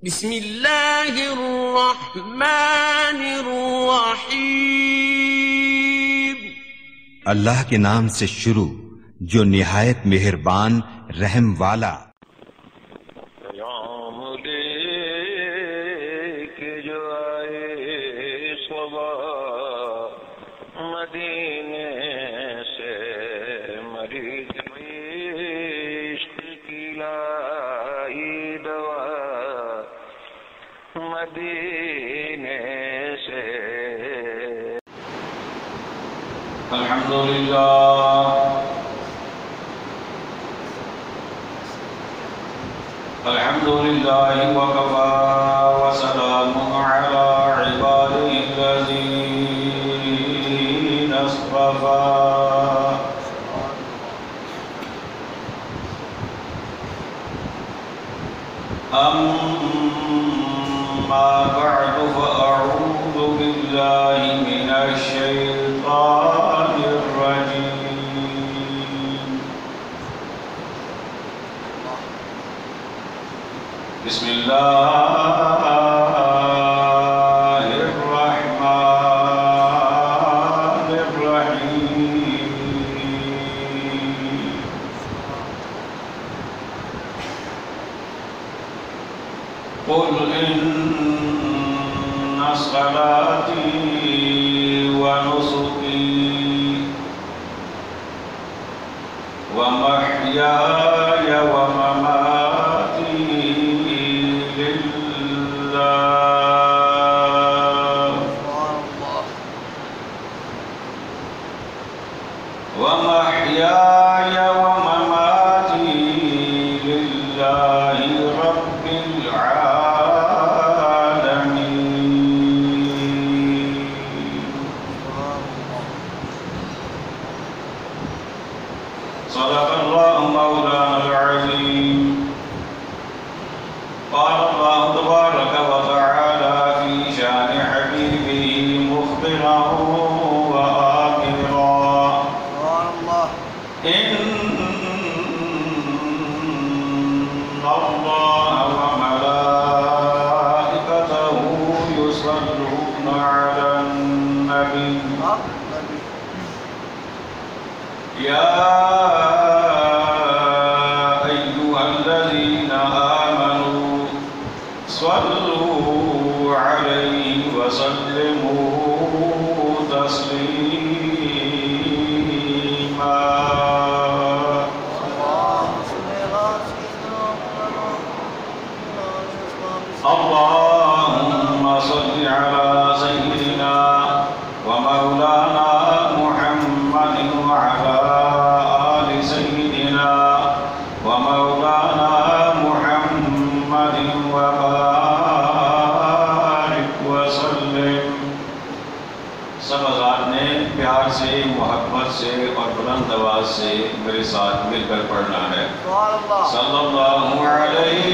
بسم اللہ الرحمن الرحیم۔ اللہ کے نام سے شروع جو نہایت مہربان رحم والا۔ پیام لے کے جو آئے صبا مدینے سے، مریض عشق کی لائی دوا مدینے سے۔ الحمد لله وكفى وسلام على عباده الذين اصطفى أما بعد فأعوذ بالله من الشيطان الرجيم. بسم الله الرحمن الرحيم. قل إن صلاتي ونسكي ومحياي ومماتي ومحياي ومماتي لله رب العالمين. صدق الله مولانا العظيم. قال الله تبارك وتعالى في شان حبيبه مخبرا وآمرا إن الله وملائكته يصلون على النبي يا أيها الذين آمنوا صلوا عليه وسلموا تسليما. اللهم صل على سيدنا ومولانا محمد وعلى آل سيدنا ومولانا محمد وبارك وسلم. سب حضرات نے پیار سے، محبت سے اور بلند آواز سے میرے ساتھ مل کر پڑھنا ہے. صلی اللہ علیہ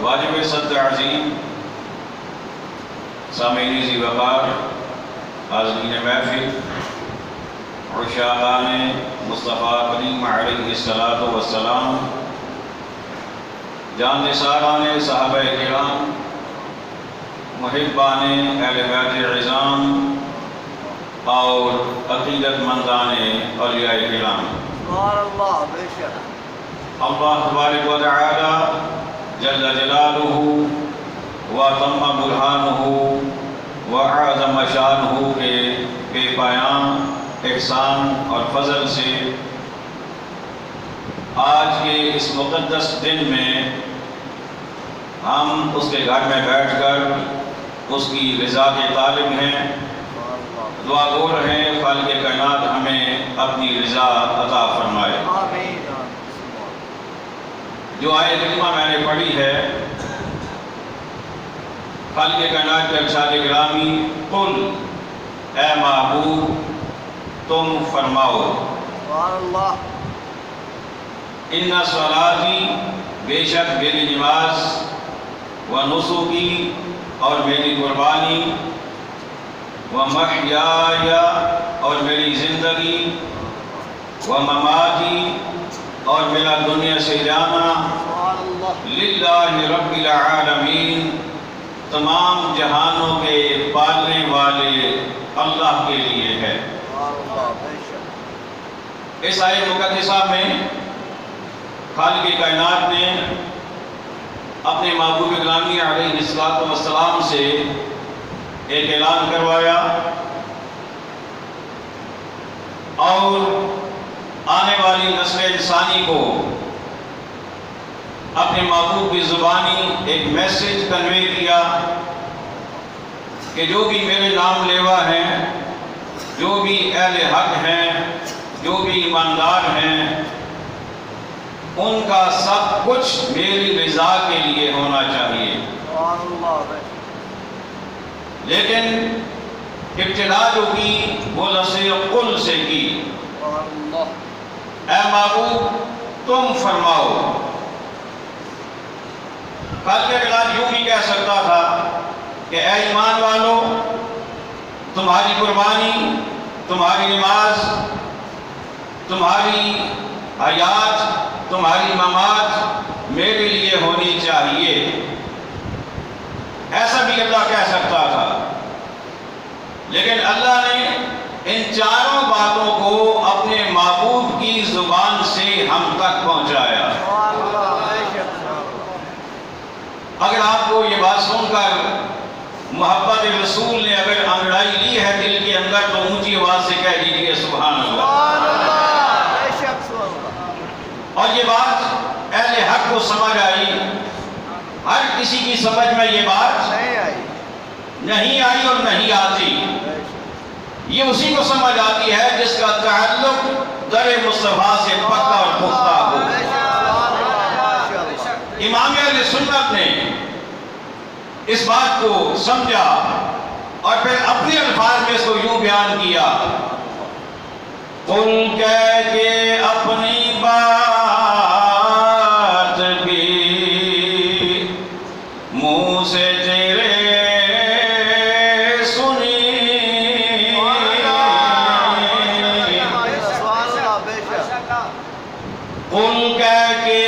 واجب صد عظیم. سامعین ذی وقار، حاضرین محفل، عشاقان مصطفیٰ کریم علیہ الصلاۃ والسلام، جان نثاران صحابہ کرام، محبان اہل بیت عظام اور عقیدت مندان اولیاء کرام. اللہ تبارک و تعالی جل جلالہ وتم برہانہ وعظم شانہ کے بے پایاں احسان اور فضل سے آج کے اس مقدس دن میں ہم اس کے گھر میں بیٹھ کر اس کی رضا کے طالب ہیں، دعا گو رہے ہیں خالق کائنات ہمیں اپنی رضا عطا فرمائے۔ جو آیت کریمہ میں نے پڑھی ہے، خالق کائنات کے ارشاد گرامی، قل اے محبوب تم فرماؤ، ان صلاتی بے شک میری نماز، و نسکی اور میری قربانی، و محیای اور میری زندگی، و مماتی اور میرا دنیا سے جانا، للہ رب العالمین تمام جہانوں کے پالنے والے اللہ کے لیے ہے۔ اس آیت مقدسہ میں خالق کائنات نے اپنے محبوب گرامی علیہ السلام سے ایک اعلان کروایا اور آنے والی نسل انسانی کو اپنے محبوب کی زبانی ایک میسج کنوے کیا کہ جو بھی میرے نام لیوا ہیں، جو بھی اہل حق ہیں، جو بھی ایماندار ہیں، ان کا سب کچھ میری رضا کے لیے ہونا چاہیے۔ لیکن ابتدا جو کی وہ لفظ قل سے کی، اے محبوب تم فرماؤ۔ خالق کائنات یوں بھی کہہ سکتا تھا کہ اے ایمان والو، تمہاری قربانی، تمہاری نماز، تمہاری حیات، تمہاری ممات میرے لیے ہونی چاہیے، ایسا بھی اللہ کہہ سکتا تھا۔ لیکن اللہ نے ان چاروں باتوں کو اپنے محبوب کی زبان سے ہم تک پہنچایا۔ اگر آپ کو یہ بات سن کر محبت رسول نے اگر انگڑائی لی ہے دل کے اندر تو اونچی آواز سے کہہ دیجیے سبحان اللہ۔ اور یہ بات اہل حق کو سمجھ آئی، ہر کسی کی سمجھ میں یہ بات نہیں آئی اور نہیں آتی۔ یہ اسی کو سمجھ آتی ہے جس کا تعلق در مصطفیٰ سے پکا اور پختہ ہو۔ امام اہل سنت نے اس بات کو سمجھا اور پھر اپنے الفاظ میں اس کو یوں بیان کیا، قل کہہ کے اپنی بات بھی منہ سے تیرے سنی، قل کہہ کے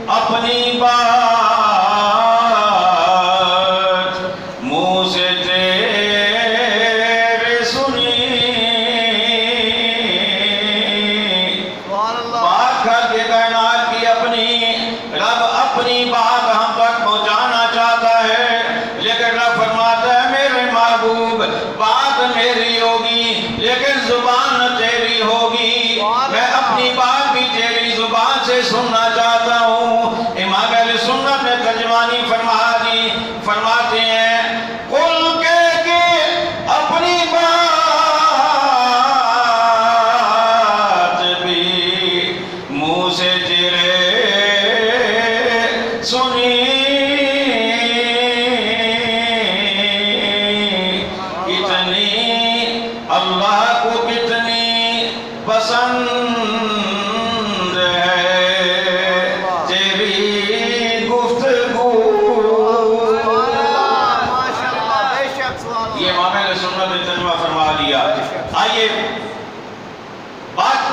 اپنی بات منہ سے تیرے سنی، بات خالق کائنات کی اپنی، رب اپنی بات ہم تک پہنچانا چاہتا ہے، لیکن رب فرماتا ہے میرے محبوب بات میری ہوگی لیکن زبان تیری ہوگی، میں اپنی بات بھی تیری زبان سے سننا چاہتا ہوں۔ امام اہل سنت نے ترجمانی فرما دی، فرماتے ہیں قل کہہ کے اپنی بات بھی منہ سے تیرے سنی، کتنی اللہ کو کتنی پسند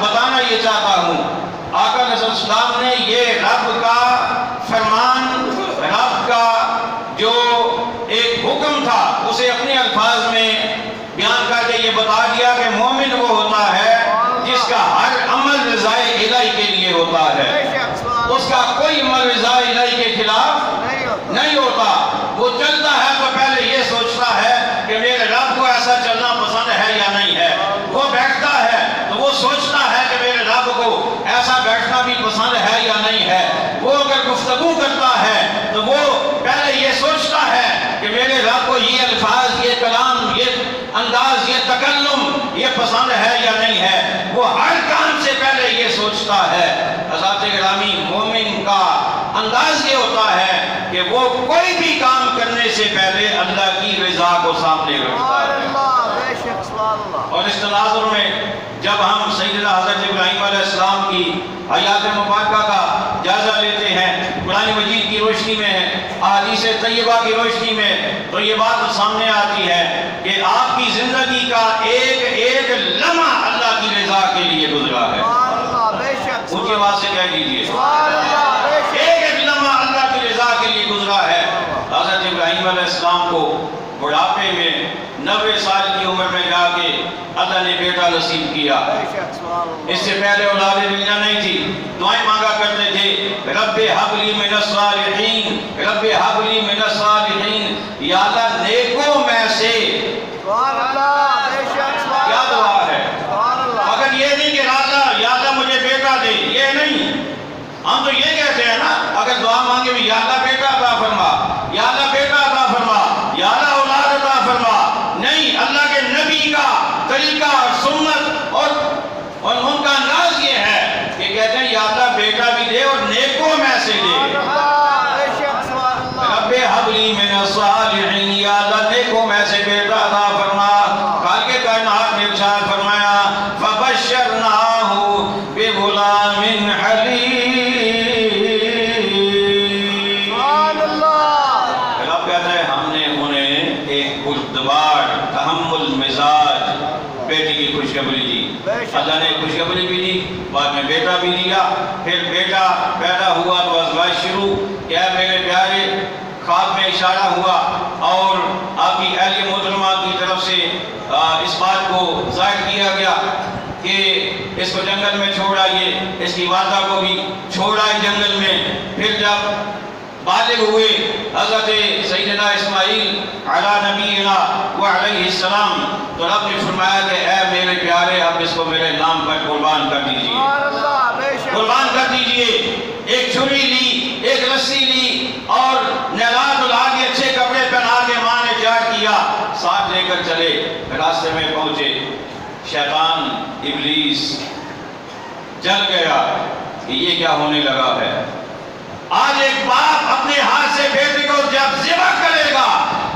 بتانا یہ چاہتا ہوں۔ آقا علیہ السلام نے یہ رب کا فرمان، رب کا جو ایک حکم تھا اسے اپنے الفاظ میں بیان کر کے یہ بتا دیا کہ مومن وہ ہوتا ہے جس کا ہر عمل رضائے الہی کے لیے ہوتا ہے، اس کا کوئی عمل رضائے الہی کے خلاف نہیں ہوتا۔ وہ چلتا ہے تو پہلے یہ سوچتا ہے کہ میرے رب کو ایسا چلنا پسند ہے یا نہیں ہے، وہ بیٹھتا سوچتا ہے کہ میرے رب کو ایسا بیٹھنا بھی پسند ہے یا نہیں ہے، وہ اگر گفتگو کرتا ہے تو وہ پہلے یہ سوچتا ہے کہ میرے رب کو یہ الفاظ، یہ کلام، یہ انداز، یہ تکلم یہ پسند ہے یا نہیں ہے، وہ ہر کام سے پہلے یہ سوچتا ہے۔ حضرات گرامی، مومن کا انداز یہ ہوتا ہے کہ وہ کوئی بھی کام کرنے سے پہلے اللہ کی رضا کو سامنے رکھتا ہے۔ اور اس تناظر میں جب ہم سیدنا حضرت ابراہیم علیہ السلام کی حیات مبارکہ کا جائزہ لیتے ہیں، قرآن مجید کی روشنی میں، احادیث طیبہ کی روشنی میں، تو یہ بات سامنے آتی ہے کہ آپ کی زندگی کا ایک ایک لمحہ اللہ کی رضا کے لیے گزرا ہے۔ ان کی آواز سے کہہ دیجئے، ایک ایک لمحہ اللہ کی رضا کے لیے گزرا ہے۔ حضرت ابراہیم علیہ السلام کو بڑھاپے میں 90 سال کی عمر میں جا کے اللہ نے بیٹا نصیب کیا۔ اس سے پہلے اولاد دنیا نہیں تھی، دعائیں مانگا کرتے تھے، رب ہب لی من الصالحین، رب ہب لی من الصالحین، یا اللہ نیکوں میں سے۔ کیا دعا ہے؟ اگر یہ نہیں کہ یا اللہ مجھے بیٹا دے، یہ نہیں، ہم تو یہ کہتے ہیں نا، اگر دعا مانگے بھی یا اللہ بیٹا عطا فرما، یا اللہ بیٹا عطا فرما، یا اللہ اولاد عطا فرما، نہیں، اللہ کے نبی کا طریقہ اور سنت اور ان کا انداز یہ ہے کہ کہتے ہیں یا اللہ بیٹا بھی دے اور نیکوں میں سے دے۔ رب ہب لی من الصالحین، یا اللہ نیکوں میں سے بیٹا عطا فرما۔ خالق کائنات نے ارشاد فرمایا فبشرناہ بغلام حلیم۔ رب کہتا ہے ہم نے انہیں ایک خوشگوار تحمل مزاج بیٹی کی خوشخبری دی۔ اللہ نے خوشخبری بھی دی، بعد میں بیٹا بھی دیا، پھر بیٹا پیدا ہوا تو ازواج شروع، کیا میرے پیارے خواب میں اشارہ ہوا اور آپ کی اہلیہ محترمہ کی طرف سے اس بات کو ظاہر کیا گیا کہ اس کو جنگل میں چھوڑ آئیے، اس کی والدہ کو بھی چھوڑ آئے جنگل میں۔ پھر جب بالغ ہوئے حضرت سیدنا اسماعیل علی نبینا وعلیہ السلام، تو رب نے فرمایا کہ اے میرے پیارے اب اس کو میرے نام پر قربان کر دیجئے، قربان کر دیجئے۔ ایک چھری لی، ایک رسی لی اور نعلات اڑا کے اچھے کپڑے پہنا کے ماں نے تیار کیا، ساتھ لے کر چلے، راستے میں پہنچے، شیطان ابلیس جل گیا کہ یہ کیا ہونے لگا ہے۔ آج ایک باپ اپنے ہاتھ سے بیٹے کو جب ذبح کرے گا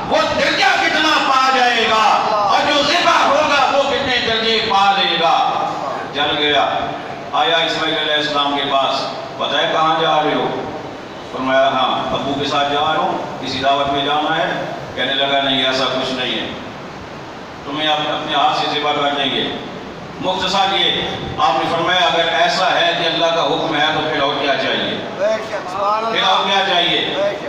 وہ درجہ کتنا پا جائے گا، اور جو ذبح ہوگا وہ کتنے درجے پا لے گا۔ جل گیا، آیا اسماعیل علیہ السلام کے پاس، پتہ ہے کہاں جا رہے ہو؟ فرمایا ہاں ابو کے ساتھ جا رہا ہوں، کسی دعوت میں جانا ہے۔ کہنے لگا نہیں ایسا کچھ نہیں ہے، تمہیں اپنے ہاتھ سے ذبح کر دیں گے۔ مختصر یہ آپ نے فرمایا اگر ایسا ہے کہ اللہ کا حکم ہے تو پھر اور کیا چاہیے، پھر اور کیا چاہیے۔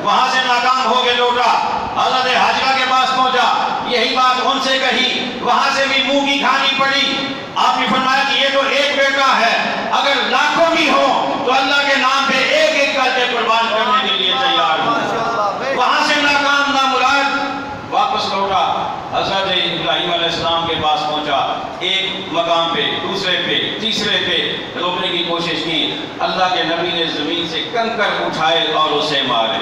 وہاں سے ناکام ہو کے لوٹا، حضرت حاجرہ کے پاس پہنچا، یہی بات ان سے کہی، وہاں سے بھی منہ کی کھانی پڑی۔ آپ نے فرمایا کہ یہ تو ایک بیٹا ہے، اگر لاکھوں بھی ہوں تو اللہ کے نام پہ ایک ایک کر کے قربان کرنے کے لیے تیار ہوں۔ وہاں سے ناکام نامراد واپس لوٹا، حضرت ابراہیم علیہ السلام کے پاس پہنچا، ایک مقام پہ، دوسرے پہ، تیسرے پہ روکنے کی کوشش کی، اللہ کے نبی نے زمین سے کنکر اٹھائے اور اسے مارے،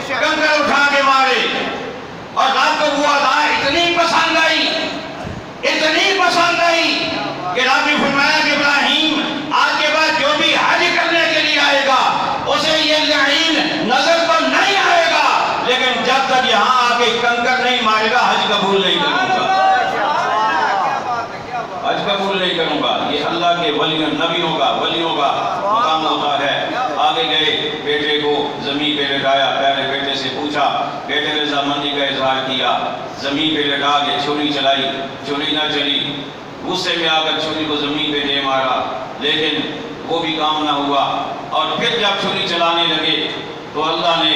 کنکر اٹھا کے مارے۔ اور رب کو وہ ادا اتنی پسند آئی، اتنی پسند آئی کہ رب نے فرمایا کہ ابراہیم آج کے بعد جو بھی حج کرنے کے لیے آئے گا اسے یہ لعین نظر تو نہیں آئے گا، لیکن جب تک یہاں آگے کنکر نہیں مارے گا حج قبول نہیں کروں گا، حج قبول نہیں کروں گا۔ یہ اللہ کے ولیوں، نبیوں کا، ولیوں کا مقام ہوتا ہے۔ آگے گئے، بیٹے کو زمین پہ لٹایا، پہلے بیٹے سے پوچھا، بیٹے نے رضامندی کا اظہار کیا، زمین پہ لٹا کے چھری چلائی، چھری نہ چلی، غصے میں آ کر چھری کو زمین پہ دے مارا، لیکن وہ بھی کام نہ ہوا۔ اور پھر جب چھری چلانے لگے تو اللہ نے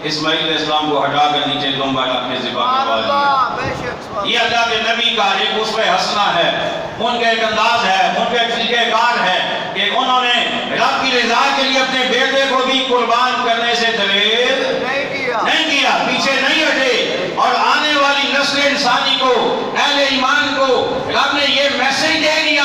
اسماعیل علیہ السلام کو ہٹا کر نیچے دمبا اپنے ذبح کروا دیا۔ یہ اللہ کے نبی کا ایک اسوہ حسنہ ہے، ان کا ایک انداز ہے، ان کا ایک طریقہ کار ہے کہ انہوں نے رب کی رضا کے لیے اپنے بیٹے کو بھی قربان کرنے سے دلیل نہیں کیا، پیچھے نہیں ہٹے۔ اور آنے والی نسل انسانی کو، اہل ایمان کو رب نے یہ میسج دے دیا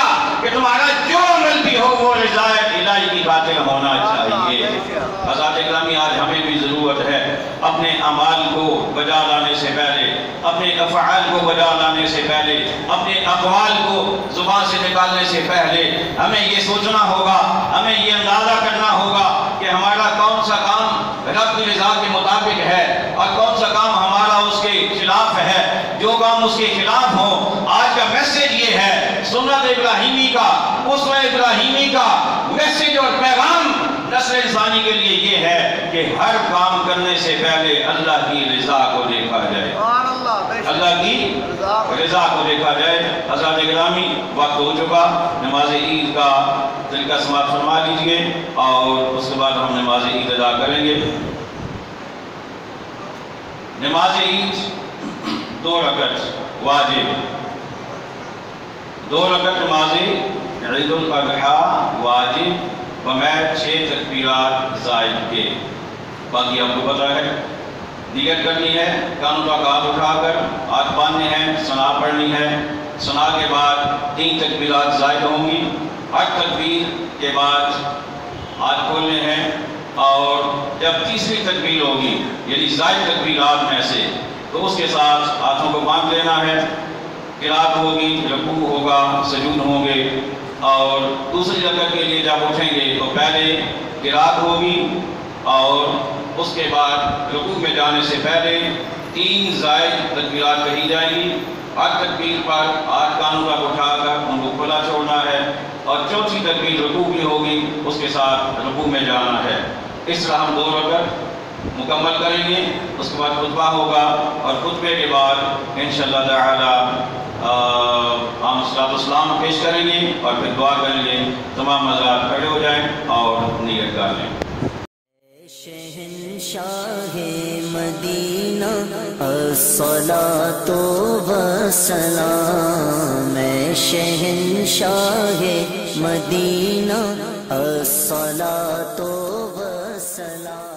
اپنے اعمال کو بجا لانے سے پہلے، اپنے افعال کو بجا لانے سے پہلے، اپنے اقوال کو زبان سے نکالنے سے پہلے ہمیں یہ سوچنا ہوگا، ہمیں یہ اندازہ کرنا ہوگا کہ ہمارا کون سا کام رب کی رضا کے مطابق ہے اور کون سا کام ہمارا اس کے خلاف ہے۔ جو کام اس کے خلاف ہو، آج کا میسیج یہ ہے، سنت ابراہیمی کا، اسوہ ابراہیمی کا میسیج اور پیغام نسل انسانی کے لیے یہ ہے کہ ہر کام کرنے سے پہلے اللہ کی رضا کو دیکھا جائے، اللہ کی رضا کو دیکھا جائے۔ حضرات گرامی، وقت ہو چکا، نماز عید کا طریقہ سماعت فرما لیجئے اور اس کے بعد ہم نماز عید ادا کریں گے۔ نماز عید 2 رکعت واجب، 2 رکعت نماز عید الاضحیٰ واجب بغیر 6 تکبیرات زائد کے۔ باقی آپ کو پتہ ہے، نیت کرنی ہے، کانوں کا ہاتھ اٹھا کر ہاتھ باندھنے ہیں، ثنا پڑھنی ہے، ثنا کے بعد 3 تکبیرات زائد ہوں گی، ہر تکبیر کے بعد ہاتھ کھولنے ہیں اور جب تیسری تکبیر ہوگی یعنی زائد تکبیرات میں سے تو اس کے ساتھ ہاتھوں کو باندھ لینا ہے، قرات ہوگی، رکوع ہوگا، سجود ہوں گے اور دوسری رکعت کے لیے جب اٹھیں گے تو پہلے قرات ہوگی اور اس کے بعد رکوع میں جانے سے پہلے 3 زائد تکبیرات کہی جائیں گی۔ ہر تکبیر پر ہاتھ کانوں تک اٹھا کر ان کو کھلا چھوڑنا ہے اور چوتھی تکبیر رکوع کی ہوگی، اس کے ساتھ رکوع میں جانا ہے۔ اس طرح ہم 2 رکعت مکمل کریں گے، اس کے بعد خطبہ ہوگا اور خطبے کے بعد انشاءاللہ تعالی ہم صلاۃ السلام پیش کریں گے اور پھر دعا کریں گے۔ تمام حضرات کھڑے ہو جائیں اور نیت کر لیں۔ شہنشاہ مدینہ الصلاۃ والسلام، شہنشاہ مدینہ الصلاۃ والسلام۔